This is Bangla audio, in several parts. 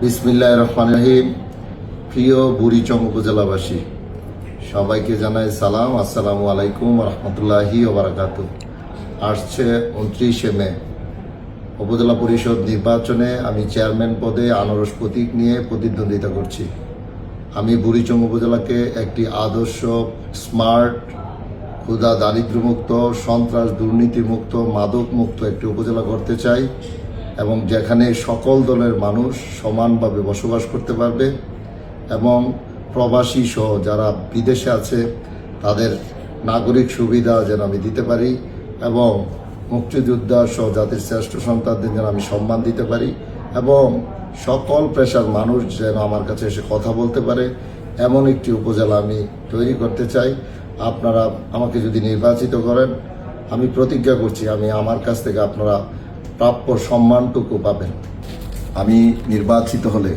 বিসমিল্লাহির রহমানির রহিম। প্রিয় বুড়িচং উপজেলাবাসী, সবাইকে জানাই সালাম। আসসালামু আলাইকুম রহমতুল্লাহি ওয়া বারাকাতুহু। আসছে 29শে মে উপজেলা পরিষদ নির্বাচনে আমি চেয়ারম্যান পদে আনারস প্রতীক নিয়ে প্রতিদ্বন্দ্বিতা করছি। আমি বুড়িচং উপজেলাকে একটি আদর্শ, স্মার্ট, ক্ষুধা দারিদ্র্যমুক্ত, সন্ত্রাস দুর্নীতিমুক্ত, মাদকমুক্ত একটি উপজেলা করতে চাই এবং যেখানে সকল দলের মানুষ সমানভাবে বসবাস করতে পারবে এবং প্রবাসী সহ যারা বিদেশে আছে তাদের নাগরিক সুবিধা যেন আমি দিতে পারি এবং মুক্তিযোদ্ধা সহ জাতির শ্রেষ্ঠ সন্তানদের যেন আমি সম্মান দিতে পারি এবং সকল পেশার মানুষ যেন আমার কাছে এসে কথা বলতে পারে এমন একটি উপজেলা আমি তৈরি করতে চাই। আপনারা আমাকে যদি নির্বাচিত করেন, আমি প্রতিজ্ঞা করছি আমি আমার কাছ থেকে আপনারা প্রাপ্য সম্মানটুকু পাবেন। আমি নির্বাচিত হলে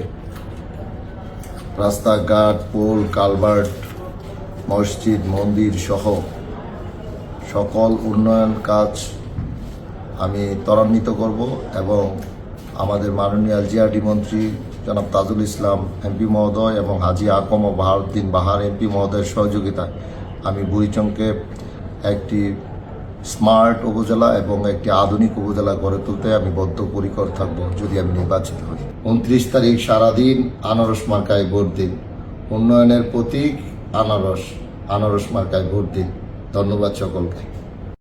রাস্তাঘাট, পোল, কালভার্ট, মসজিদ, মন্দির সহ সকল উন্নয়ন কাজ আমি ত্বরান্বিত করব এবং আমাদের মাননীয় জিআরডি মন্ত্রী জনাব তাজুল ইসলাম এমপি মহোদয় এবং হাজি আকম ও বাহাউদ্দিন বাহার এমপি মহোদয়ের সহযোগিতায় আমি বুড়িচংকে একটি স্মার্ট উপজেলা এবং একটি আধুনিক উপজেলা গড়ে তুলতে আমি বদ্ধপরিকর থাকব যদি আমি নির্বাচিত হই। 29 তারিখ সারাদিন আনারস মার্কায় ভোট দিন। উন্নয়নের প্রতীক আনারস, আনারস মার্কায় ভোট দিন। ধন্যবাদ সকলকে।